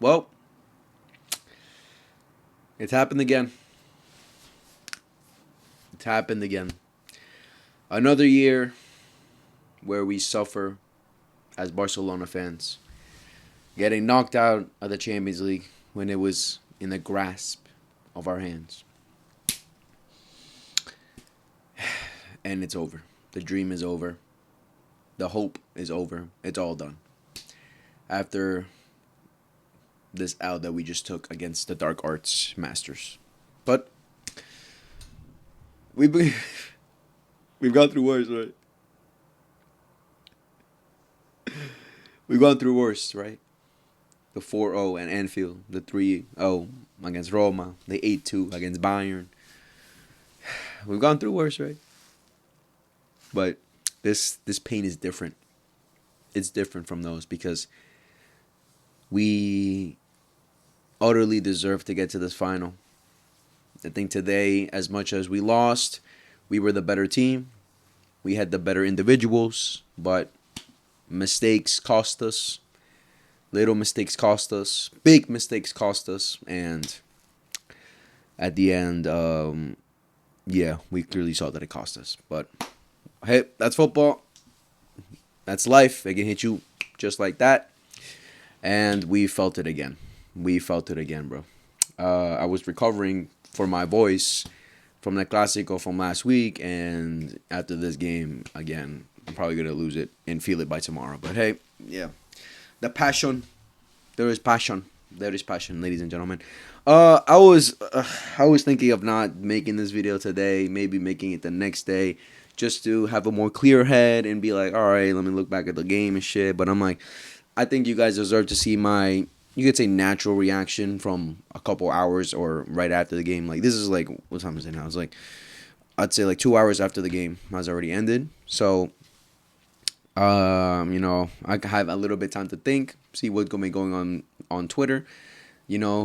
Well, it's happened again. It's happened again. Another year where we suffer as Barcelona fans, getting knocked out of the Champions League when it was in the grasp of our hands. And it's over. The dream is over. The hope is over. It's all done. After this out that we just took against the Dark Arts Masters. But we've been, we've gone through worse, right? We've gone through worse, right? The 4-0 at Anfield, the 3-0 against Roma, the 8-2 against Bayern. We've gone through worse, right? But this pain is different. It's different from those because we utterly deserve to get to this final. I think today, as much as we lost, we were the better team. We had the better individuals, but mistakes cost us. Little mistakes cost us. Big mistakes cost us. And at the end, yeah, we clearly saw that it cost us. But hey, that's football. That's life. It can hit you just like that. And we felt it again. We felt it again, bro. I was recovering for my voice from the Clásico from last week. And after this game, again, I'm probably going to lose it and feel it by tomorrow. But hey, yeah. The passion. There is passion. There is passion, ladies and gentlemen. I was thinking of not making this video today, maybe making it the next day, just to have a more clear head and be like, all right, let me look back at the game and shit. But I'm like, I think you guys deserve to see my, you could say, natural reaction from a couple hours or right after the game. Like, this is like, what time is it now? It's like, I'd say like 2 hours after the game has already ended. So, I have a little bit time to think, see what's going to be going on Twitter,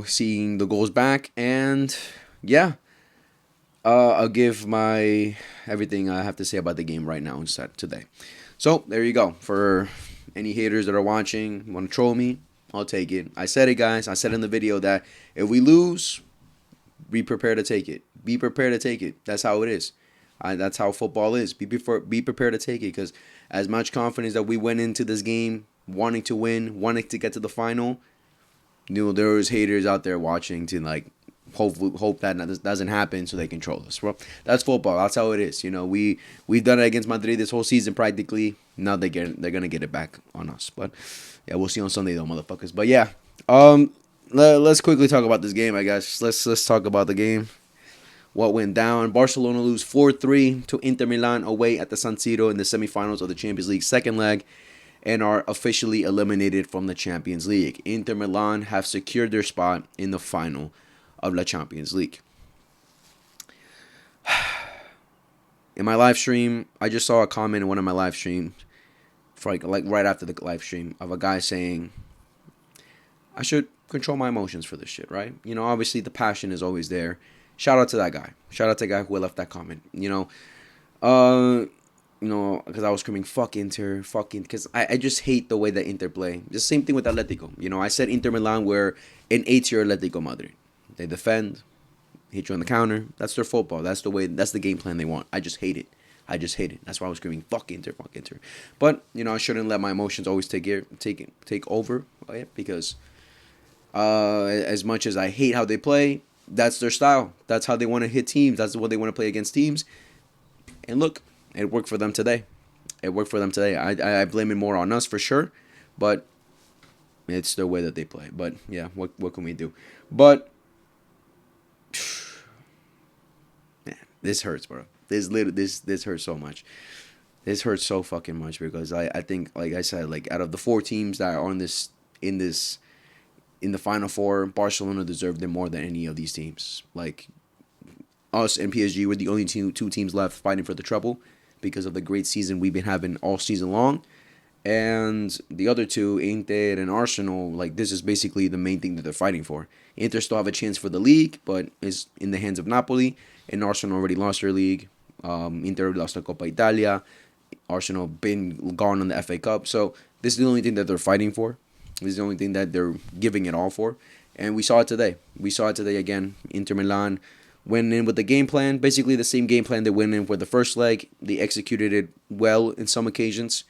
seeing the goals back, and yeah, I'll give my everything I have to say about the game right now instead today. So there you go. For any haters that are watching, want to troll me, I'll take it. I said it, guys. I said in the video that if we lose, be prepared to take it. Be prepared to take it. That's how it is. That's how football is. Be prepared to take it, because as much confidence that we went into this game, wanting to win, wanting to get to the final, there was haters out there watching to like hope that this doesn't happen so they control us. Well, that's football. That's how it is. We've done it against Madrid this whole season practically. Now they're gonna get it back on us. But yeah, we'll see on Sunday though, motherfuckers. But yeah, let's quickly talk about this game. I guess let's talk about the game. What went down? Barcelona lose 4-3 to Inter Milan away at the San Siro in the semifinals of the Champions League second leg, and are officially eliminated from the Champions League. Inter Milan have secured their spot in the final of the Champions League. In my live stream, I just saw a comment in one of my live streams, for like right after the live stream, of a guy saying, I should control my emotions for this shit, right? Obviously the passion is always there. Shout out to that guy. Shout out to the guy who left that comment. Because I was screaming, fuck Inter, because I just hate the way that Inter play. The same thing with Atletico. I said Inter Milan were an 8-year Atletico Madrid. They defend, hit you on the counter. That's their football. That's the game plan they want. I just hate it. That's why I was screaming, fuck Inter. But, I shouldn't let my emotions always take over, right? Because as much as I hate how they play, that's their style. That's how they want to hit teams. That's what they want to play against teams. And look, it worked for them today. I blame it more on us for sure, but it's the way that they play. But yeah, what can we do? But man, this hurts, bro. This hurts so much. This hurts so fucking much, because I think, like I said, like out of the 4 teams that are on in the Final Four, Barcelona deserved it more than any of these teams. Like, us and PSG were the only two teams left fighting for the treble because of the great season we've been having all season long. And the other two, Inter and Arsenal, like, this is basically the main thing that they're fighting for. Inter still have a chance for the league, but is in the hands of Napoli. And Arsenal already lost their league. Inter lost the Coppa Italia. Arsenal been gone on the FA Cup. So this is the only thing that they're fighting for. This is the only thing that they're giving it all for. And we saw it today. We saw it today again. Inter Milan went in with the game plan, basically the same game plan they went in for the first leg. They executed it well in some occasions.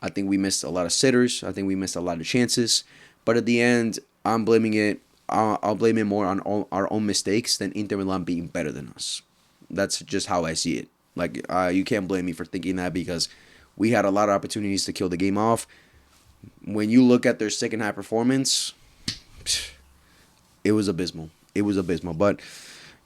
I think we missed a lot of sitters. I think we missed a lot of chances. But at the end, I'm blaming it. I'll blame it more on our own mistakes than Inter Milan being better than us. That's just how I see it. Like, you can't blame me for thinking that because we had a lot of opportunities to kill the game off. When you look at their second half performance, it was abysmal. It was abysmal. But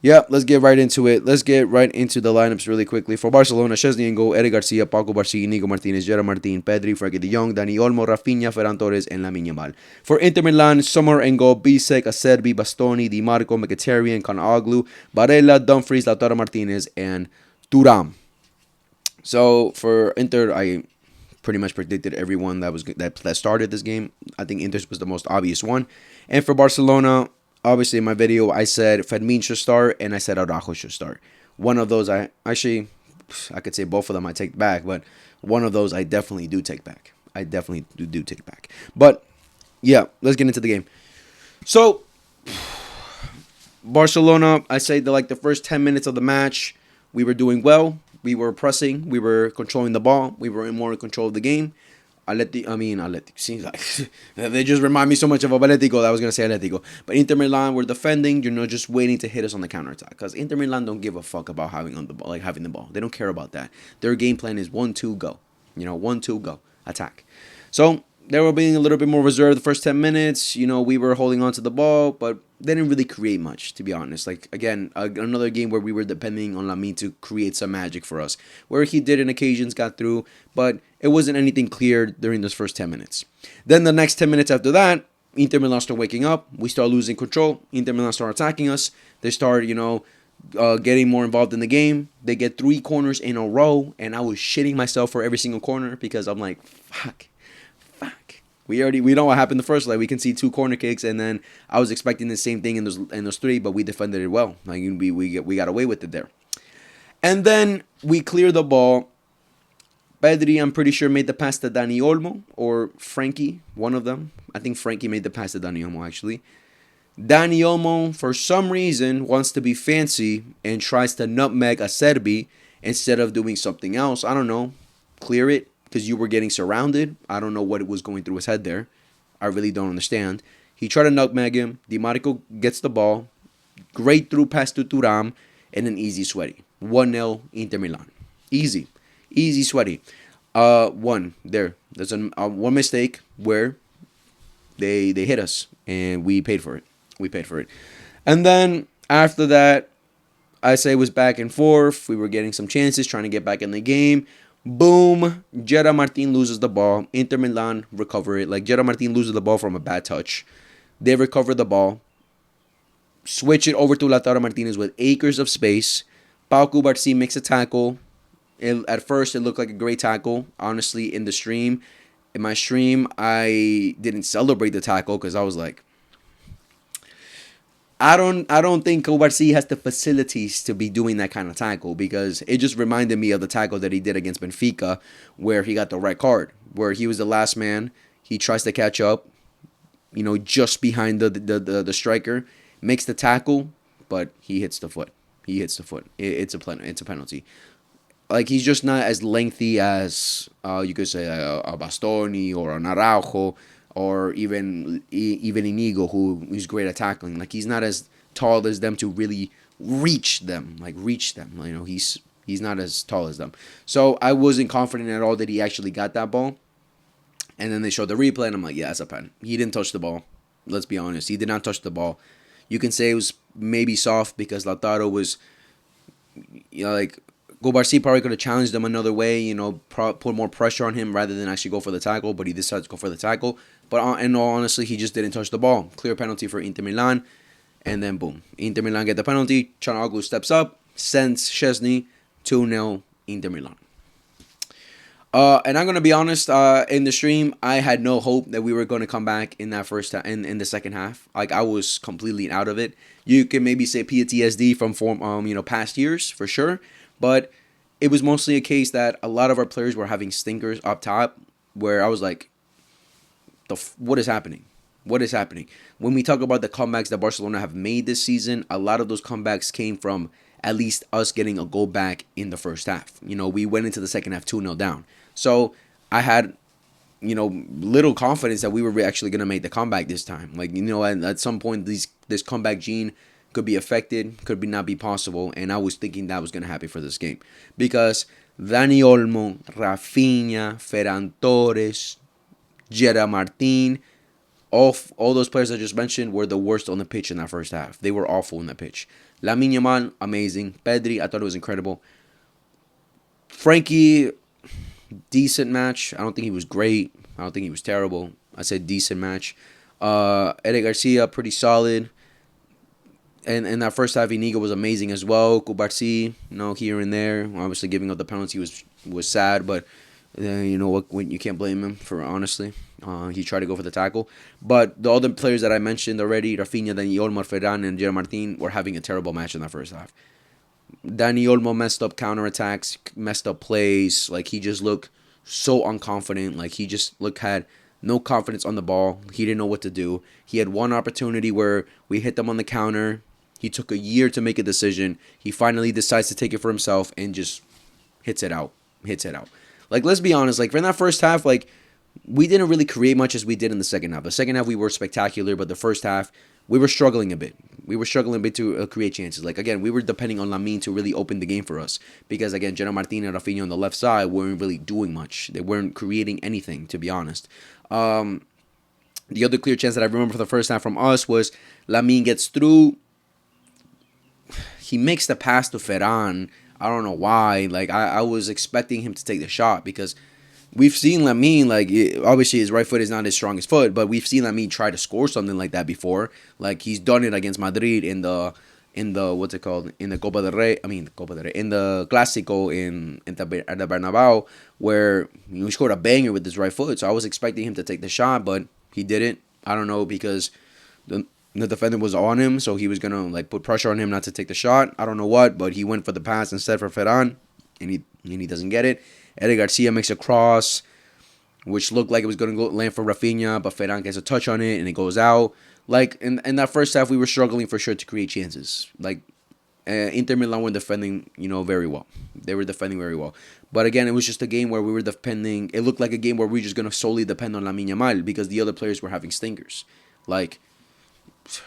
yeah, let's get right into it. Let's get right into the lineups really quickly. For Barcelona, Szczesny in goal, Eric Garcia, Paco Barci, Nico Martinez, Gerard Martin, Pedri, Frankie de Jong, Dani Olmo, Rafinha, Ferran Torres, and Lamine Yamal. For Inter Milan, Sommer in goal, Bisek, Acerbi, Bastoni, Di Marco, Mkhitaryan, Kanoglu, Barella, Dumfries, Lautaro Martinez, and Thuram. So for Inter, I pretty much predicted everyone that started this game. I think Inter was the most obvious one. And for Barcelona, obviously in my video, I said Fermin should start and I said Araujo should start. One of those I could say both of them I take back, but one of those I definitely do take back. I definitely do take back. But yeah, let's get into the game. So Barcelona, I say that like the first 10 minutes of the match, we were doing well. We were pressing. We were controlling the ball. We were in more control of the game. Atletico. Seems like they just remind me so much of Atletico that I was gonna say Atletico. But Inter Milan were defending, just waiting to hit us on the counterattack. Because Inter Milan don't give a fuck about having the ball. They don't care about that. Their game plan is 1-2 go. 1-2 go attack. So they were being a little bit more reserved the first 10 minutes. We were holding on to the ball, but they didn't really create much, to be honest. Like, again, another game where we were depending on Lamine to create some magic for us, where he did in occasions, got through, but it wasn't anything clear during those first 10 minutes. Then the next 10 minutes after that, Inter Milan started waking up. We started losing control. Inter Milan started attacking us. They started, getting more involved in the game. They get 3 corners in a row, and I was shitting myself for every single corner because I'm like, fuck. We know what happened the first leg. We can see 2 corner kicks, and then I was expecting the same thing in those 3, but we defended it well. Like we got away with it there. And then we cleared the ball. Pedri, I'm pretty sure, made the pass to Dani Olmo or Frankie, one of them. I think Frankie made the pass to Dani Olmo actually. Dani Olmo, for some reason, wants to be fancy and tries to nutmeg Acerbi instead of doing something else. I don't know. Clear it. Because you were getting surrounded. I don't know what was going through his head there. I really don't understand. He tried to nutmeg him. Di Marco gets the ball. Great through pass to Thuram. And an easy sweaty. 1-0 Inter Milan. Easy. Easy sweaty. One. There. There's one mistake where they hit us. And we paid for it. And then after that, I say it was back and forth. We were getting some chances, trying to get back in the game. Boom. Gerard Martin loses the ball. Inter Milan recover it. Like, Gerard Martin loses the ball from a bad touch. They recover the ball. Switch it over to Lautaro Martinez with acres of space. Paco Barci makes a tackle. At first, it looked like a great tackle. Honestly, in my stream, I didn't celebrate the tackle because I was like, I don't think Kovarci has the facilities to be doing that kind of tackle because it just reminded me of the tackle that he did against Benfica where he got the red card, where he was the last man. He tries to catch up, just behind the striker, makes the tackle, but he hits the foot. It's a penalty. Like, he's just not as lengthy as you could say a Bastoni or an Araujo. Or even Inigo, who is great at tackling. Like, he's not as tall as them to really reach them. He's not as tall as them. So I wasn't confident at all that he actually got that ball. And then they showed the replay, and I'm like, yeah, it's a pen. He didn't touch the ball. Let's be honest. He did not touch the ball. You can say it was maybe soft because Lautaro was, Gobarci probably could have challenged him another way, put more pressure on him rather than actually go for the tackle, but he decided to go for the tackle. But in all honesty, he just didn't touch the ball. Clear penalty for Inter Milan, and then boom. Inter Milan get the penalty. Kanoglu steps up, sends Szczesny 2-0 Inter Milan. And I'm going to be honest, in the stream, I had no hope that we were going to come back in that in the second half. Like, I was completely out of it. You can maybe say PTSD from past years, for sure. But it was mostly a case that a lot of our players were having stinkers up top where I was like, what is happening? What is happening? When we talk about the comebacks that Barcelona have made this season, a lot of those comebacks came from at least us getting a goal back in the first half. We went into the second half 2-0 down. So I had little confidence that we were actually going to make the comeback this time. Like, at some point, this comeback gene could be affected, could not be possible, and I was thinking that was going to happen for this game. Because Dani Olmo, Rafinha, Ferran Torres, Gerard Martin, all those players I just mentioned were the worst on the pitch in that first half. They were awful in the pitch. Lamine Yamal, amazing. Pedri, I thought it was incredible. Frankie, decent match. I don't think he was great. I don't think he was terrible. I said decent match. Eric Garcia, pretty solid. And in that first half, Inigo was amazing as well. Kubarsi, here and there. Obviously, giving up the penalty was sad, but what, you can't blame him for, honestly. He tried to go for the tackle. But the other players that I mentioned already, Rafinha, Dani Olmo, Ferran, and Gerard Martin, were having a terrible match in that first half. Dani Olmo messed up counterattacks, messed up plays. Like, he just looked so unconfident. Like, he just had no confidence on the ball. He didn't know what to do. He had one opportunity where we hit them on the counter. He took a year to make a decision. He finally decides to take it for himself and just hits it out. Like, let's be honest. Like, for that first half, like, we didn't really create much as we did in the second half. The second half, we were spectacular, but the first half, we were struggling a bit. To create chances. Like, again, we were depending on Lamine to really open the game for us. Because, again, Gerard Martin and Rafinha on the left side weren't really doing much. They weren't creating anything, to be honest. The other clear chance that I remember for the first half from us was Lamine gets through. He makes the pass to Ferran. I don't know why. Like, I was expecting him to take the shot because we've seen Lamine, like, obviously his right foot is not his strongest foot, but we've seen Lamine try to score something like that before. Like, he's done it against Madrid in the what's it called, in the Copa del Rey. In the Clásico at the Bernabeu, where he scored a banger with his right foot. So I was expecting him to take the shot, but he didn't. I don't know, because the defender was on him, so he was gonna, like, put pressure on him not to take the shot. I don't know what, but he went for the pass instead for Ferran, and he doesn't get it. Eric Garcia makes a cross, which looked like it was going to land for Rafinha, but Ferran gets a touch on it, and it goes out. Like, in that first half, we were struggling for sure to create chances. Like, Inter Milan were defending, very well. They were defending very well. But again, it was just a game where we were defending. It looked like a game where we were just going to solely depend on Lamine Yamal because the other players were having stinkers. Like,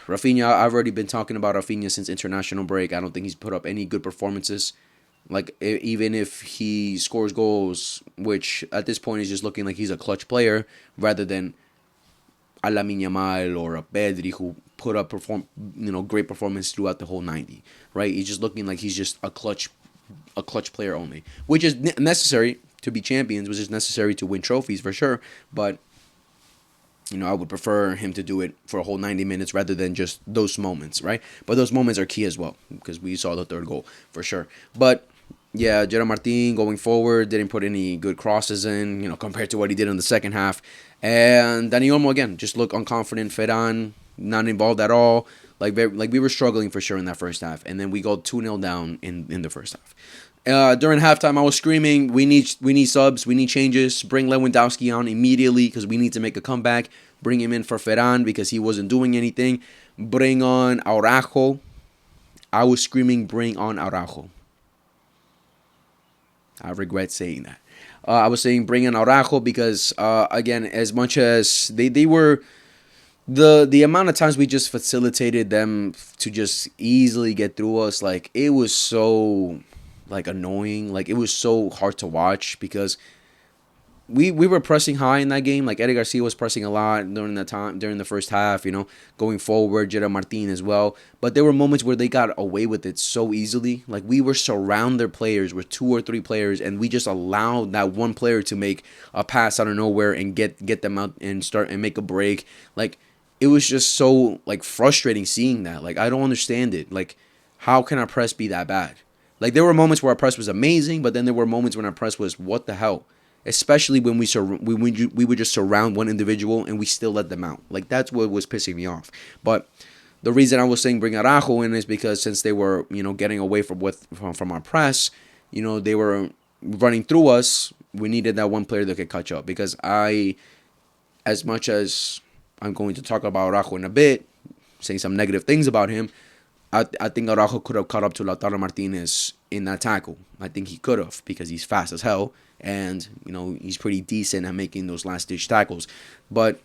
Rafinha, I've already been talking about Rafinha since international break. I don't think he's put up any good performances. Like, even if he scores goals, which at this point is just looking like he's a clutch player rather than a Lamine Yamal or a Pedri who put up great performance throughout the whole 90, right? He's just looking like he's just a clutch player only, which is necessary to be champions, which is necessary to win trophies for sure. But I would prefer him to do it for a whole 90 minutes rather than just those moments, right? But those moments are key as well because we saw the third goal for sure. But yeah, Gerard Martin going forward didn't put any good crosses in, compared to what he did in the second half. And Dani Olmo, again, just looked unconfident. Ferran, not involved at all. Like we were struggling for sure in that first half. And then we go 2-0 down in the first half. During halftime, I was screaming, we need subs, we need changes. Bring Lewandowski on immediately because we need to make a comeback. Bring him in for Ferran because he wasn't doing anything. Bring on Araujo. I was screaming, bring on Araujo. I regret saying that. I was saying bring in Araujo because, again, as much as they were, the amount of times we just facilitated them to just easily get through us, like, it was so, like, annoying. Like, it was so hard to watch because we were pressing high in that game. Like, Eric Garcia was pressing a lot during that time, during the first half, going forward, Gerard Martin as well. But there were moments where they got away with it so easily. Like, we were surround their players with 2 or 3 players, and we just allowed that one player to make a pass out of nowhere and get them out and start and make a break. Like, it was just so, like, frustrating seeing that. Like, I don't understand it. Like, how can our press be that bad? Like, there were moments where our press was amazing, but then there were moments when our press was, what the hell? Especially when we would just surround one individual and we still let them out. Like, that's what was pissing me off. But the reason I was saying bring Araujo in is because since they were, getting away from our press, they were running through us. We needed that one player that could catch up. Because as much as I'm going to talk about Araujo in a bit, saying some negative things about him. I think Araujo could have caught up to Lautaro Martinez in that tackle. I think he could have because he's fast as hell and he's pretty decent at making those last ditch tackles. But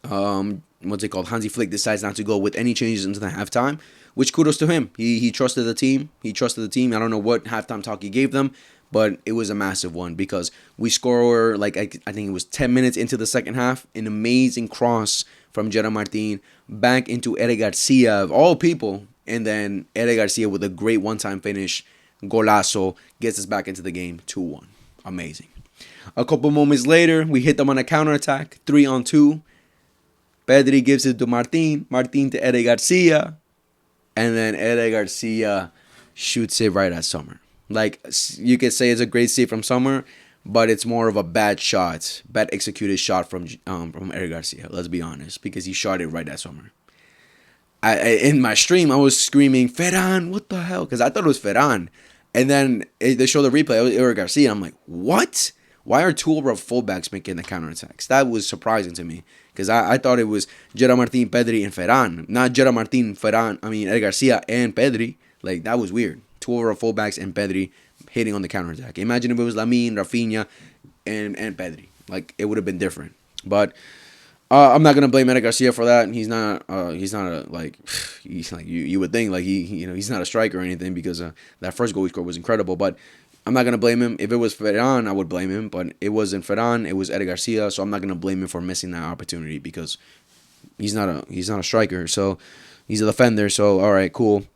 what's it called? Hansi Flick decides not to go with any changes into the halftime, which kudos to him. He trusted the team. He trusted the team. I don't know what halftime talk he gave them, but it was a massive one because we score like I think it was 10 minutes into the second half, an amazing cross from Gerard Martin back into Eric Garcia of all people, and then Eric Garcia with a great one-time finish, golazo, gets us back into the game 2-1. Amazing. A couple moments later, we hit them on a counterattack, 3-on-2. Pedri gives it to Martin, Martin to Eric Garcia, and then Eric Garcia shoots it right at Sommer. Like, you could say it's a great save from Sommer, but it's more of a bad shot, bad executed shot from Eric Garcia. Let's be honest, because he shot it right at Sommer. In my stream, I was screaming, Ferran, what the hell? Because I thought it was Ferran. And then they show the replay, it was Eric Garcia. I'm like, what? Why are two of our fullbacks making the counterattacks? That was surprising to me. Because I thought it was Gerard Martin, Pedri, and Ferran. Not Gerard Martin, Eric Garcia and Pedri. Like, that was weird. Two of our fullbacks and Pedri hitting on the counterattack. Imagine if it was Lamine, Rafinha, and Pedri. Like, it would have been different. But I'm not gonna blame Eric Garcia for that. He's not he's like you would think like he's not a striker or anything because that first goal he scored was incredible. But I'm not gonna blame him. If it was Ferran, I would blame him. But it wasn't Ferran. It was Eric Garcia. So I'm not gonna blame him for missing that opportunity because he's not a striker. So he's a defender. So all right, cool.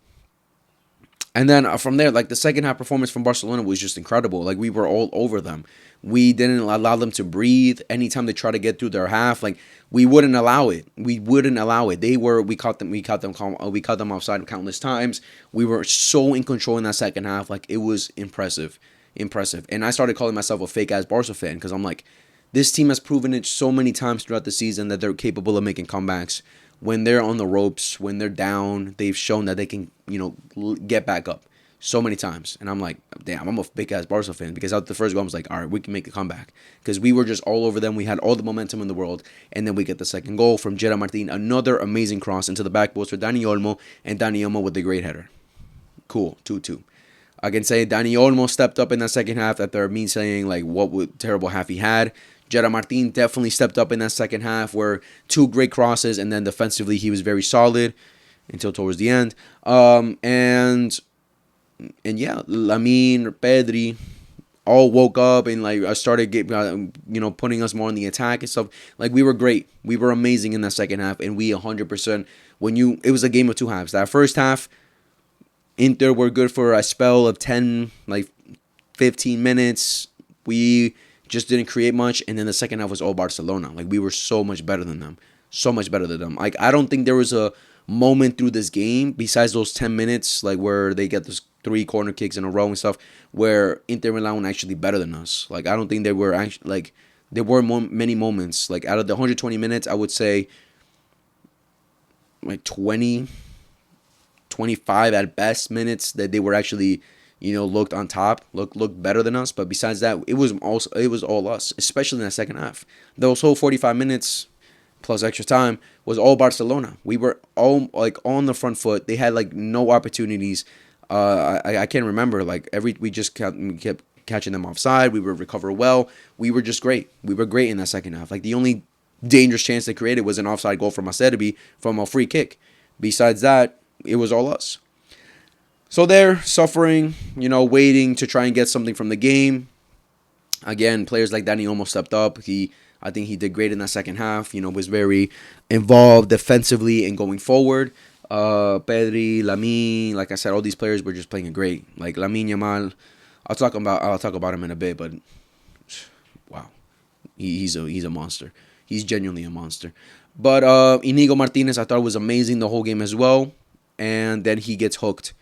And then from there, like the second half performance from Barcelona was just incredible. Like we were all over them. We didn't allow them to breathe. Anytime they try to get through their half, like we wouldn't allow it. We wouldn't allow it. We caught them offside countless times. We were so in control in that second half. Like it was impressive. And I started calling myself a fake ass Barca fan because I'm like, this team has proven it so many times throughout the season that they're capable of making comebacks. When they're on the ropes, when they're down, they've shown that they can, get back up so many times. And I'm like, damn, I'm a big-ass Barca fan because after the first goal, I was like, all right, we can make a comeback. Because we were just all over them. We had all the momentum in the world. And then we get the second goal from Gerard Martin. Another amazing cross into the back post for Dani Olmo. And Dani Olmo with the great header. Cool, 2-2. I can say Dani Olmo stepped up in that second half after me saying, like, what terrible half he had. Gerard Martin definitely stepped up in that second half where two great crosses and then defensively he was very solid until towards the end. And yeah, Lamine, Pedri all woke up and like I started putting us more on the attack and stuff. Like we were great. We were amazing in that second half and we 100% it was a game of two halves. That first half Inter were good for a spell of 10 like 15 minutes. We just didn't create much, and then the second half was all Barcelona. Like we were so much better than them, Like I don't think there was a moment through this game besides those 10 minutes, like where they get those 3 corner kicks in a row and stuff, where Inter Milan were actually better than us. Like I don't think they were actually like there were many moments. Like out of the 120 minutes, I would say like 20, 25 at best minutes that they were actually looked on top, looked better than us. But besides that, it was all us, especially in the second half. Those whole 45 minutes plus extra time was all Barcelona. We were all like on the front foot. They had like no opportunities. I can't remember. Like we just kept catching them offside. We would recover well. We were just great. We were great in that second half. Like the only dangerous chance they created was an offside goal from Acerbi from a free kick. Besides that, it was all us. So they're suffering, waiting to try and get something from the game. Again, players like Dani almost stepped up. I think he did great in that second half. Was very involved defensively and going forward. Pedri, Lamine, like I said, all these players were just playing great. Like Lamine Yamal, I'll talk about him in a bit, but wow, he's a monster. He's genuinely a monster. But Inigo Martinez, I thought was amazing the whole game as well. And then he gets hooked.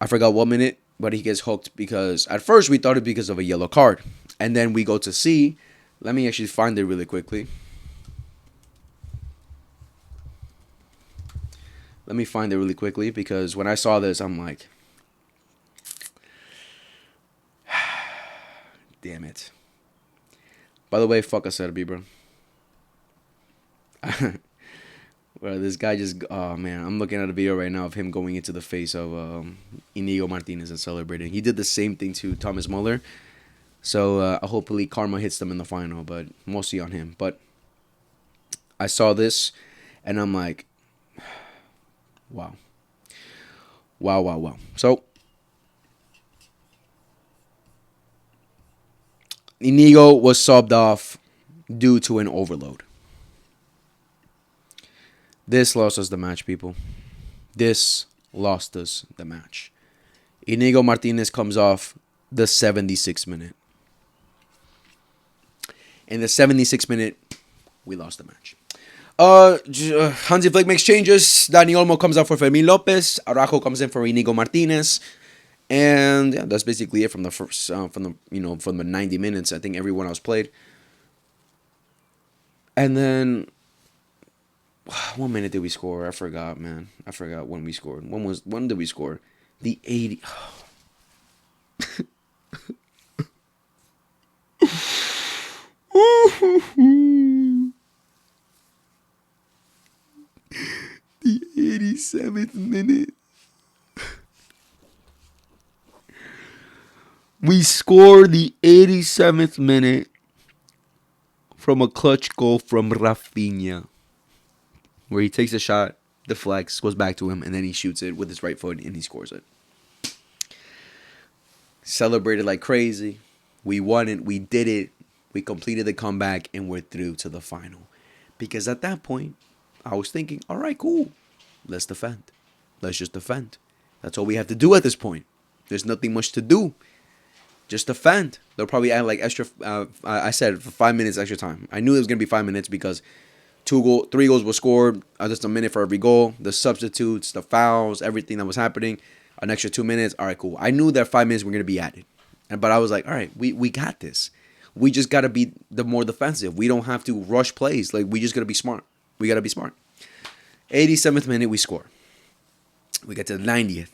I forgot what minute, but he gets hooked because at first we thought it because of a yellow card. And then we go to see. Let me actually find it really quickly. Because when I saw this, I'm like, damn it. By the way, fuck Acerbi, bro. Bro, this guy just, oh man, I'm looking at a video right now of him going into the face of Inigo Martinez and celebrating. He did the same thing to Thomas Muller. So hopefully karma hits them in the final, but mostly on him. But I saw this and I'm like, wow. Wow, wow, wow. So Inigo was subbed off due to an overload. This lost us the match, people. This lost us the match. Inigo Martinez comes off the 76th minute. In the 76th minute, we lost the match. Hansi Flick makes changes. Dani Olmo comes out for Fermin Lopez. Araujo comes in for Inigo Martinez. And yeah, that's basically it from the first, from the 90 minutes. I think everyone else played. And then, what minute did we score? I forgot, man. I forgot when we scored. When did we score? The 80. The 87th minute. We scored the 87th minute from a clutch goal from Rafinha, where he takes a shot, deflects, goes back to him, and then he shoots it with his right foot and he scores it. Celebrated like crazy. We won it. We did it. We completed the comeback, and we're through to the final. Because at that point, I was thinking, all right, cool. Let's defend. Let's just defend. That's all we have to do at this point. There's nothing much to do. Just defend. They'll probably add like extra. I said for 5 minutes extra time. I knew it was gonna be 5 minutes because 3 goals were scored. Just a minute for every goal. The substitutes, the fouls, everything that was happening. An extra 2 minutes. All right, cool. I knew that 5 minutes were gonna be added, but I was like, all right, we got this. We just gotta be the more defensive. We don't have to rush plays. Like we just gotta be smart. We gotta be smart. 87th minute, we score. We get to the 90th.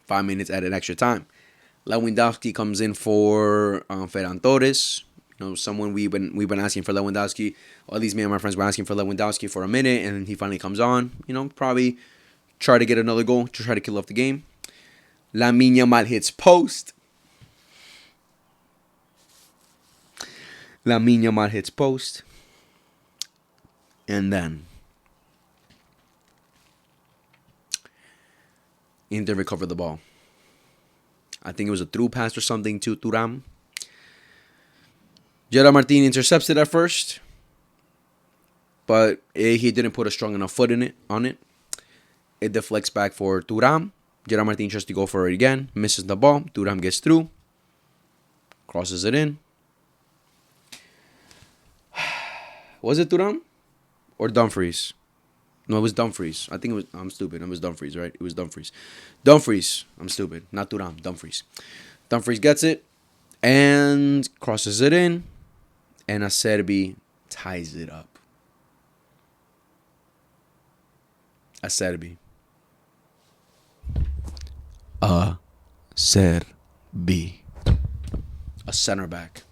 5 minutes added extra time. Lewandowski comes in for Ferran Torres. Someone we've been asking for Lewandowski. Or at least me and my friends were asking for Lewandowski for a minute, and he finally comes on. Probably try to get another goal to try to kill off the game. Lamine Yamal hits post. And then Inter recovered the ball. I think it was a through pass or something to Thuram. Gerard Martin intercepts it at first, but he didn't put a strong enough foot on it. It deflects back for Thuram. Gerard Martin tries to go for it again, misses the ball. Thuram gets through, crosses it in. Was it Thuram or Dumfries? No, it was Dumfries. I think it was. I'm stupid. It was Dumfries, right? It was Dumfries. I'm stupid. Not Thuram. Dumfries gets it and crosses it in, and Acerbi ties it up. Acerbi. A center back.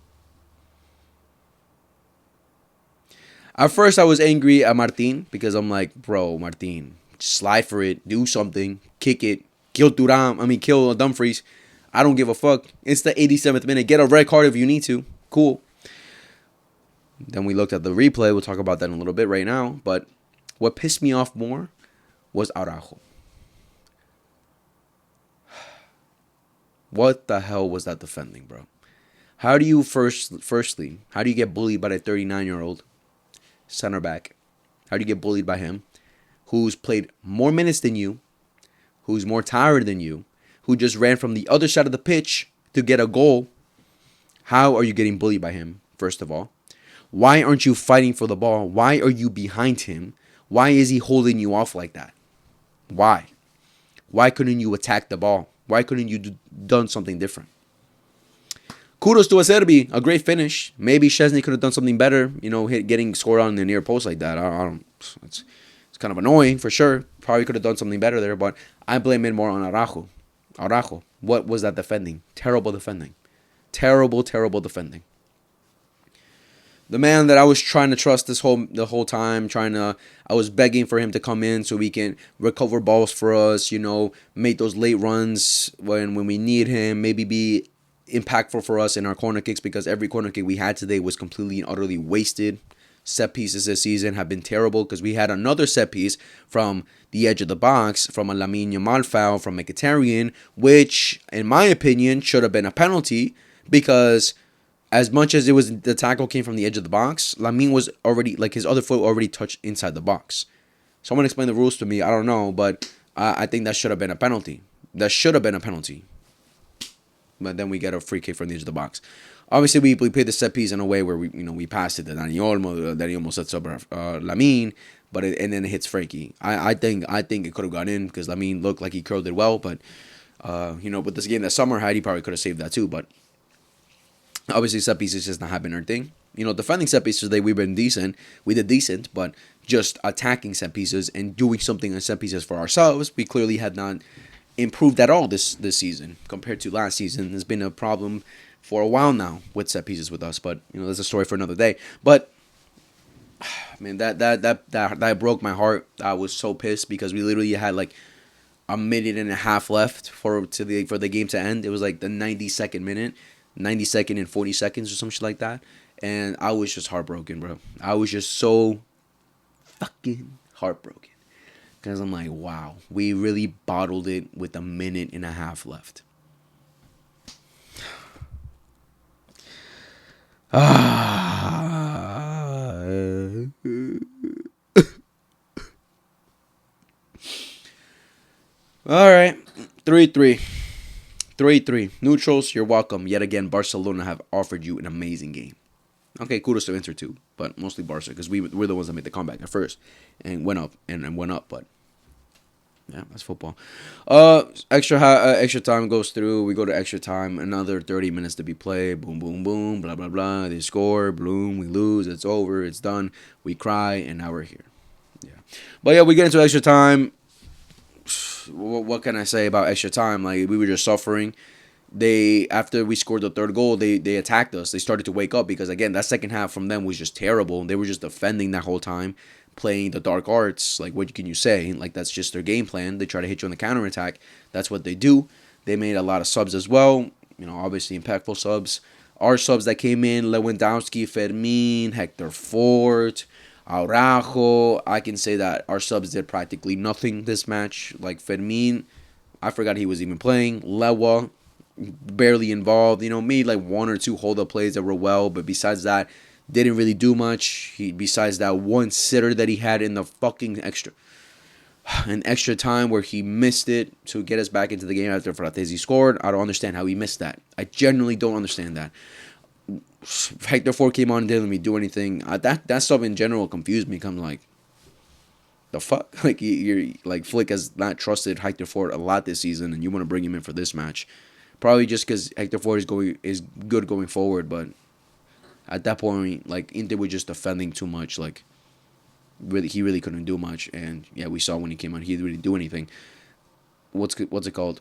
At first, I was angry at Martin because I'm like, bro, Martin, slide for it, do something, kick it, kill Dumfries. I don't give a fuck. It's the 87th minute. Get a red card if you need to. Cool. Then we looked at the replay. We'll talk about that in a little bit right now. But what pissed me off more was Araujo. What the hell was that defending, bro? How do you firstly, how do you get bullied by a 39-year-old center back? How do you get bullied by him, who's played more minutes than you, who's more tired than you, who just ran from the other side of the pitch to get a goal? How are you getting bullied by him, first of all? Why aren't you fighting for the ball? Why are you behind him? Why is he holding you off like that? Why? Why couldn't you attack the ball? Why couldn't you done something different? Kudos to Acerbi, a great finish. Maybe Szczesny could have done something better, getting scored on the near post like that. I don't. It's kind of annoying for sure. Probably could have done something better there, but I blame it more on Araujo. What was that defending? Terrible defending. Terrible defending. The man that I was trying to trust the whole time, I was begging for him to come in so we can recover balls for us, make those late runs when we need him, maybe be impactful for us in our corner kicks because every corner kick we had today was completely and utterly wasted. Set pieces this season have been terrible because we had another set piece from the edge of the box from a Lamine Yamal foul from Mkhitaryan, which, in my opinion, should have been a penalty because as much as it was the tackle came from the edge of the box, Lamine was already like his other foot already touched inside the box. Someone explain the rules to me. I don't know, but I think that should have been a penalty. That should have been a penalty. But then we get a free kick from the edge of the box. Obviously, we played the set piece in a way where we passed it to Dani Olmo. Dani Olmo sets up Lamine, and then it hits Frankie. I think it could have gone in because Lamine looked like he curled it well, but with this game that Summer had, he probably could have saved that too. But obviously, set pieces just not having our thing. Defending set pieces today we've been decent. We did decent, but just attacking set pieces and doing something on set pieces for ourselves, we clearly had not improved at all this season compared to last season. There's been a problem for a while now with set pieces with us, but that's a story for another day. But man, that broke my heart. I was so pissed because we literally had like a minute and a half left for the game to end. It was like the 92nd minute, 92nd and 40 seconds or some shit like that, and I was just heartbroken, bro. I was just so fucking heartbroken because I'm like, wow, we really bottled it with a minute and a half left. All right, 3-3. 3-3. Neutrals, you're welcome. Yet again, Barcelona have offered you an amazing game. Okay, kudos to Inter too, but mostly Barca because we're the ones that made the comeback at first and went up and went up. But yeah, that's football. Extra time goes through. We go to extra time. Another 30 minutes to be played. Boom, boom, boom. Blah, blah, blah. They score. Boom. We lose. It's over. It's done. We cry, and now we're here. Yeah, but yeah, we get into extra time. What can I say about extra time? Like, we were just suffering. After we scored the third goal, they attacked us. They started to wake up because, again, that second half from them was just terrible. They were just defending that whole time, playing the dark arts. Like, what can you say? Like, that's just their game plan. They try to hit you on the counterattack. That's what they do. They made a lot of subs as well. Obviously impactful subs. Our subs that came in, Lewandowski, Fermin, Hector Fort, Araujo. I can say that our subs did practically nothing this match. Like Fermin, I forgot he was even playing. Lewa, barely involved. Made like one or two hold-up plays that were well, but besides that, didn't really do much. Besides that one sitter that he had in the fucking extra time where he missed it to get us back into the game after Fratesi scored. I don't understand how he missed that. I genuinely don't understand that. Hector Ford came on and didn't let me do anything. That stuff in general confused me. I'm like, the fuck? Like, you're like, Flick has not trusted Hector Ford a lot this season, and you want to bring him in for this match. Probably just because Hector Ford is good going forward, but at that point, like, Inter was just defending too much. Like, he really couldn't do much, and yeah, we saw when he came on, he didn't really do anything. What's it called?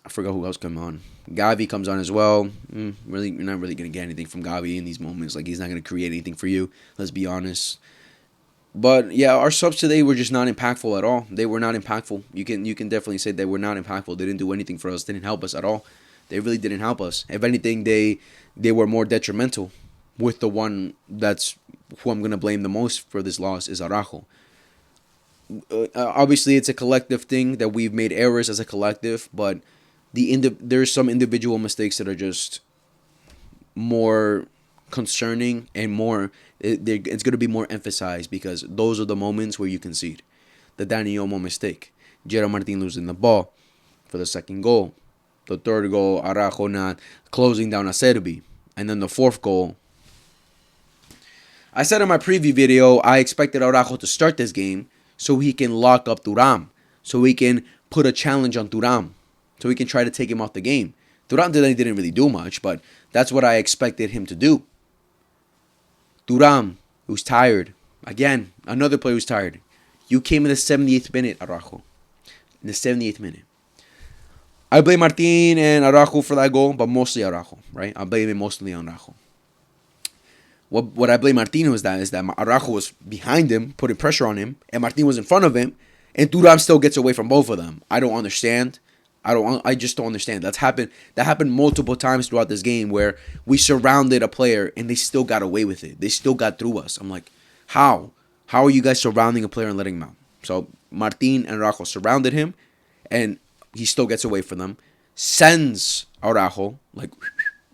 I forgot who else came on. Gavi comes on as well. Really, you're not really gonna get anything from Gavi in these moments. Like, he's not gonna create anything for you. Let's be honest. But yeah, our subs today were just not impactful at all. They were not impactful. You can definitely say they were not impactful. They didn't do anything for us. They didn't help us at all. They really didn't help us. If anything, they were more detrimental. With the one that's who I'm gonna blame the most for this loss is Araujo. Obviously, it's a collective thing that we've made errors as a collective, but there's some individual mistakes that are just more concerning and it's going to be more emphasized because those are the moments where you concede. The Dani Olmo mistake, Gerard Martin losing the ball for the second goal, the third goal, Araujo not closing down Acerbi, and then the fourth goal. I said in my preview video I expected Araujo to start this game so he can lock up Thuram, so he can put a challenge on Thuram, so we can try to take him off the game. Thuram didn't really do much, but that's what I expected him to do. Thuram, who's tired. Again, another player who's tired. You came in the 78th minute, Araujo. In the 78th minute. I blame Martin and Araujo for that goal, but mostly Araujo, right? I blame it mostly on Araujo. What I blame Martin was that is that Araujo was behind him, putting pressure on him, and Martin was in front of him, and Thuram still gets away from both of them. I don't understand. I just don't understand. That happened multiple times throughout this game where we surrounded a player and they still got away with it. They still got through us. I'm like, how? How are you guys surrounding a player and letting him out? So Martin and Araujo surrounded him, and he still gets away from them. Sends Araujo,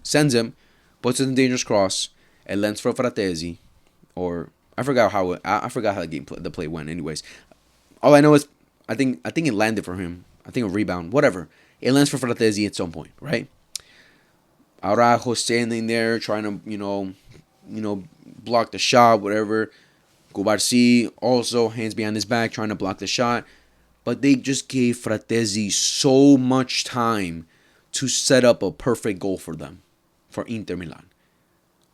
sends him, puts it in dangerous cross, and lends for Fratesi, or I forgot how the play went. Anyways, all I know is I think it landed for him. I think a rebound, whatever. It lands for Fratesi at some point, right? Araujo standing there trying to block the shot, whatever. Cubarsí also hands behind his back trying to block the shot. But they just gave Fratesi so much time to set up a perfect goal for them, for Inter Milan.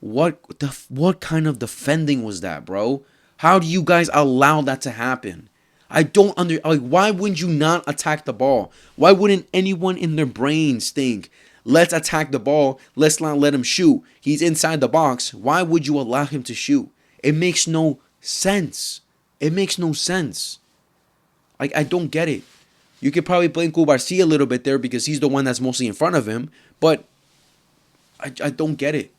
What kind of defending was that, bro? How do you guys allow that to happen? I don't why wouldn't you not attack the ball? Why wouldn't anyone in their brains think, let's attack the ball, let's not let him shoot. He's inside the box. Why would you allow him to shoot? It makes no sense. It makes no sense. I don't get it. You could probably blame Cubarsí a little bit there because he's the one that's mostly in front of him, but I don't get it.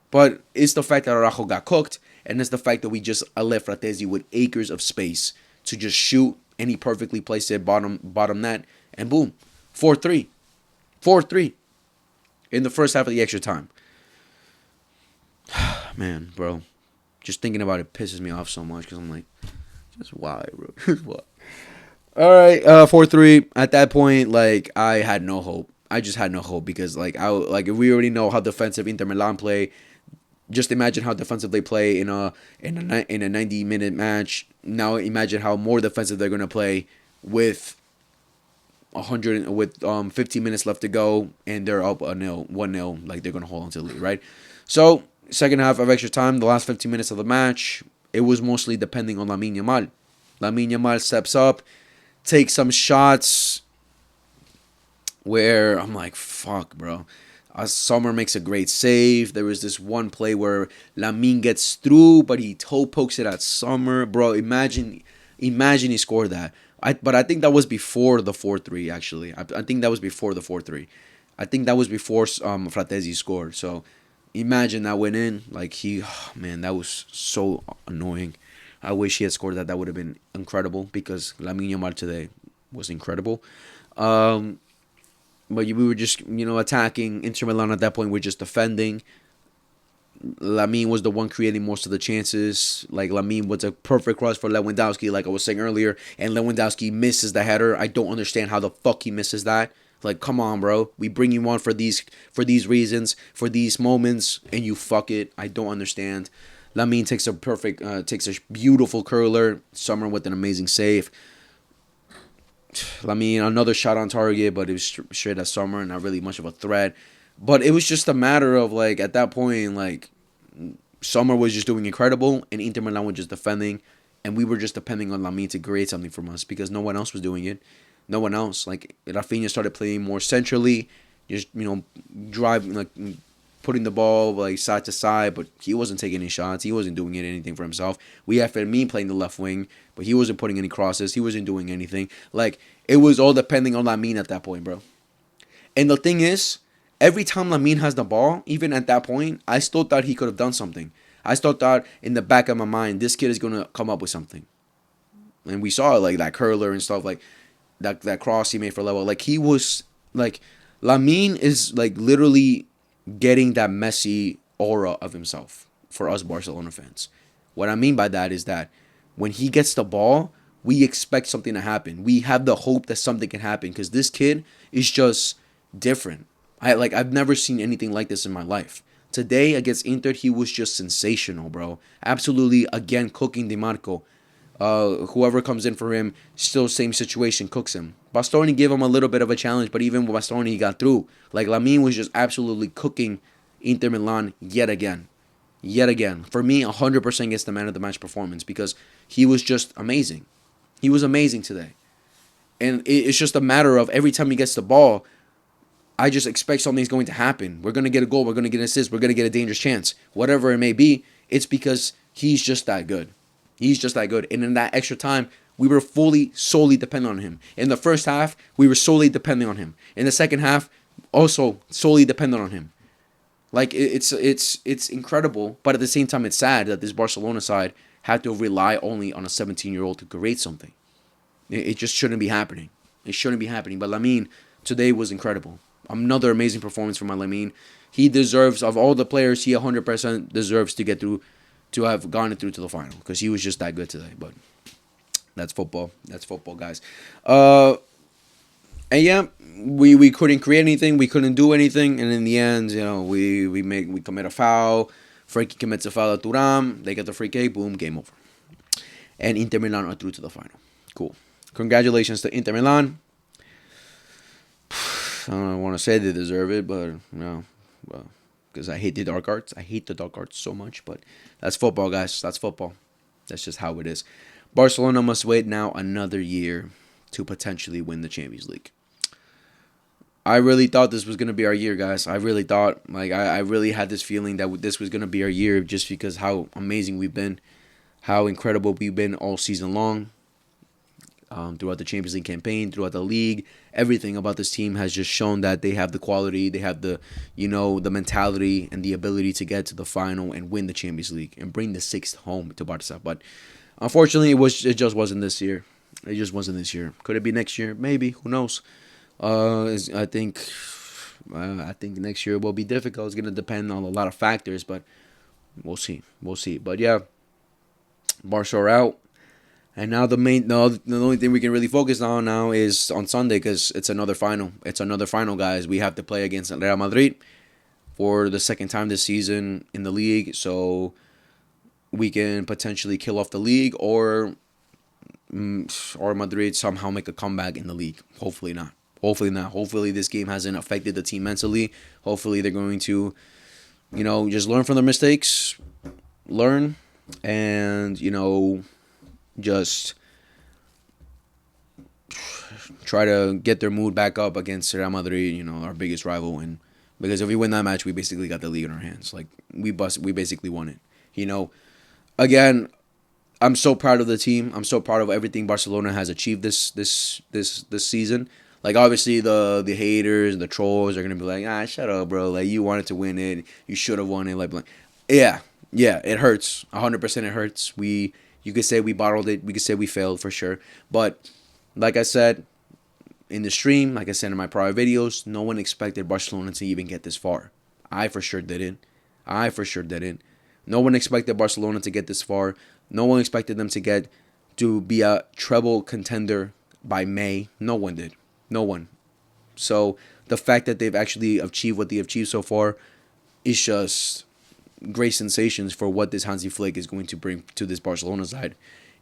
But it's the fact that Araujo got cooked, and it's the fact that we just left Fratesi with acres of space to just shoot, and he perfectly placed it bottom net, and boom, 4-3. 4-3 in the first half of the extra time. Man, bro, just thinking about it pisses me off so much because I'm like, just why, bro? Just why? All right, 4-3. At that point, I had no hope. I just had no hope because if we already know how defensive Inter Milan play. Just imagine how defensive they play in a 90-minute match. Now imagine how more defensive they're gonna play with 15 minutes left to go and they're up 1-0. Like they're gonna hold on to the lead, right? So second half of extra time, the last 15 minutes of the match, it was mostly depending on Lamine Yamal. Lamine Yamal steps up, takes some shots where I'm like, fuck, bro. Sommer makes a great save. There was this one play where Lamine gets through, but he toe pokes it at Sommer. Bro, imagine he scored that. But I think that was before the 4-3, actually. I think that was before the 4-3. I think that was before Fratesi scored. So imagine that went in. Man, that was so annoying. I wish he had scored that. That would have been incredible because Lamine Yamal today was incredible. But we were just, attacking. Inter Milan at that point were just defending. Lamine was the one creating most of the chances. Lamine was a perfect cross for Lewandowski, like I was saying earlier. And Lewandowski misses the header. I don't understand how the fuck he misses that. Come on, bro. We bring you on for these reasons, for these moments, and you fuck it. I don't understand. Lamine takes a beautiful curler. Sommer with an amazing save. Another shot on target, but it was straight at Sommer, not really much of a threat. But it was just a matter of, at that point, Sommer was just doing incredible, and Inter Milan was just defending, and we were just depending on Lamine to create something from us because no one else was doing it. No one else. Rafinha started playing more centrally, just, driving, putting the ball, side to side, but he wasn't taking any shots. He wasn't doing anything for himself. We had Fermin playing the left wing, but he wasn't putting any crosses. He wasn't doing anything. It was all depending on Lamine at that point, bro. And the thing is, every time Lamine has the ball, even at that point, I still thought he could have done something. I still thought in the back of my mind, this kid is going to come up with something. And we saw it, that curler and stuff, that cross he made for level. He was, Lamine is, literally getting that Messi aura of himself for us Barcelona fans. What I mean by that is that when he gets the ball, we expect something to happen. We have the hope that something can happen because this kid is just different. I've never seen anything like this in my life. Today against Inter, he was just sensational, bro. Absolutely, again, cooking DiMarco. Whoever comes in for him, still same situation, cooks him. Bastoni gave him a little bit of a challenge, but even with Bastoni, he got through. Lamine was just absolutely cooking Inter Milan yet again. Yet again. For me, 100% gets the man of the match performance because he was just amazing. He was amazing today. And it's just a matter of every time he gets the ball, I just expect something's going to happen. We're going to get a goal. We're going to get an assist. We're going to get a dangerous chance. Whatever it may be. It's because he's just that good. He's just that good. And in that extra time, we were solely dependent on him. In the first half, we were solely dependent on him. In the second half, also solely dependent on him. Like it's incredible, but at the same time, it's sad that this Barcelona side had to rely only on a 17-year-old to create something. It just shouldn't be happening. It shouldn't be happening. But Lamine today was incredible. Another amazing performance from my Lamine. He deserves, of all the players, he 100% deserves to get through, to have gone through to the final because he was just that good today. But that's football. That's football, guys. And yeah, we couldn't create anything. We couldn't do anything. And in the end, we commit a foul. Frankie commits a foul at Turam. They get the free kick. Boom, game over. And Inter Milan are through to the final. Cool. Congratulations to Inter Milan. I don't want to say they deserve it, but no, because I hate the dark arts. I hate the dark arts so much, but that's football, guys. That's football. That's just how it is. Barcelona must wait now another year to potentially win the Champions League. I really thought this was going to be our year, guys. I really thought, I really had this feeling that this was going to be our year just because how amazing we've been, how incredible we've been all season long. Throughout the Champions League campaign, throughout the league, everything about this team has just shown that they have the quality, they have the mentality and the ability to get to the final and win the Champions League and bring the sixth home to Barca. But unfortunately, it just wasn't this year. It just wasn't this year. Could it be next year? Maybe. Who knows? I think next year will be difficult. It's gonna depend on a lot of factors, but we'll see. We'll see. But yeah, Barca are out. And now the only thing we can really focus on now is on Sunday because it's another final. It's another final, guys. We have to play against Real Madrid for the second time this season in the league. So we can potentially kill off the league or Madrid somehow make a comeback in the league. Hopefully not. Hopefully not. Hopefully this game hasn't affected the team mentally. Hopefully they're going to, just learn from their mistakes. Learn and, just try to get their mood back up against Real Madrid, our biggest rival. And because if we win that match, we basically got the league in our hands. Like we basically won it. Again, I'm so proud of the team. I'm so proud of everything Barcelona has achieved this season. Like obviously the haters and the trolls are gonna be like, shut up, bro. Like you wanted to win it, you should have won it. Like, yeah, it hurts. 100% it hurts. You could say we bottled it. We could say we failed for sure. But like I said in the stream, like I said in my prior videos, no one expected Barcelona to even get this far. I for sure didn't. No one expected Barcelona to get this far. No one expected them to be a treble contender by May. No one did. No one. So the fact that they've actually achieved what they have achieved so far is just great sensations for what this Hansi Flick is going to bring to this Barcelona side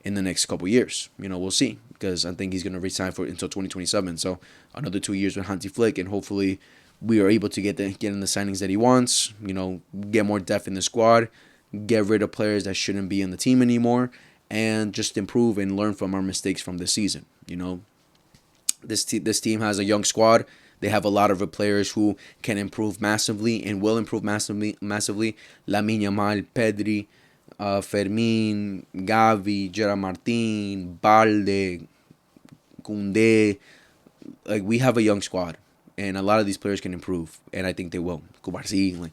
in the next couple years. We'll see because I think he's going to resign for until 2027. So another 2 years with Hansi Flick, and hopefully we are able to get in the signings that he wants. Get more depth in the squad, get rid of players that shouldn't be in the team anymore, and just improve and learn from our mistakes from this season. This team has a young squad. They have a lot of players who can improve massively and will improve massively. Lamine Yamal, Pedri, Fermin, Gavi, Gerard Martin, Balde, Koundé. Like we have a young squad, and a lot of these players can improve, and I think they will. Kubarsi,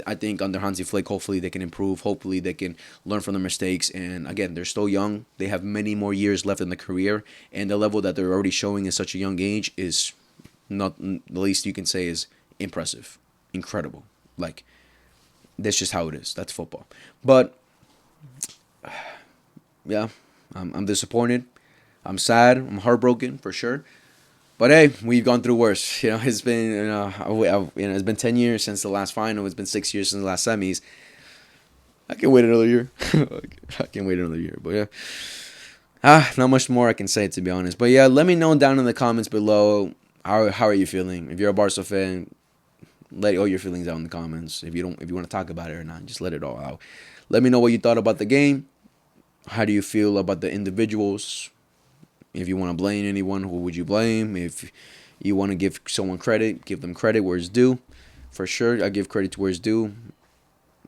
I think under Hansi Flick, hopefully they can improve. Hopefully they can learn from their mistakes. And again, they're still young. They have many more years left in the career, and the level that they're already showing at such a young age is not the least you can say is impressive, incredible. Like that's just how it is. That's football. But yeah, I'm disappointed. I'm sad. I'm heartbroken for sure. But hey, we've gone through worse. It's been it's been 10 years since the last final. It's been 6 years since the last semis. I can wait another year. I can wait another year. But yeah, not much more I can say to be honest. But yeah, let me know down in the comments below how are you feeling. If you're a Barca fan, let all your feelings out in the comments. If you want to talk about it or not, just let it all out. Let me know what you thought about the game. How do you feel about the individuals? If you want to blame anyone, who would you blame? If you want to give someone credit, give them credit where it's due. For sure, I give credit to where it's due.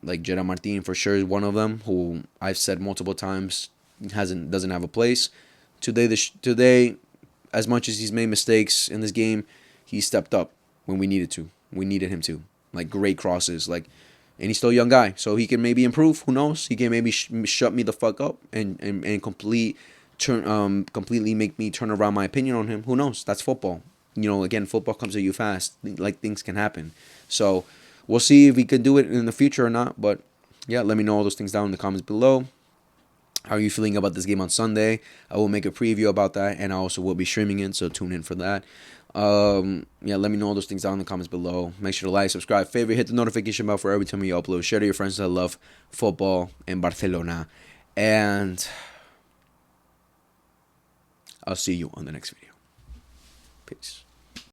Like Gerard Martin for sure is one of them, who I've said multiple times doesn't have a place. Today, as much as he's made mistakes in this game, he stepped up when we needed to. We needed him to. Like great crosses, and he's still a young guy, so he can maybe improve. Who knows? He can maybe shut me the fuck up and completely make me turn around my opinion on him. Who knows? That's football. Again, football comes at you fast. Like things can happen. So we'll see if we can do it in the future or not. But yeah, let me know all those things down in the comments below. How are you feeling about this game on Sunday? I will make a preview about that, and I also will be streaming it, so tune in for that. Yeah, let me know all those things down in the comments below. Make sure to like, subscribe, favorite, hit the notification bell for every time we upload. Share to your friends that love football in Barcelona. And I'll see you on the next video. Peace.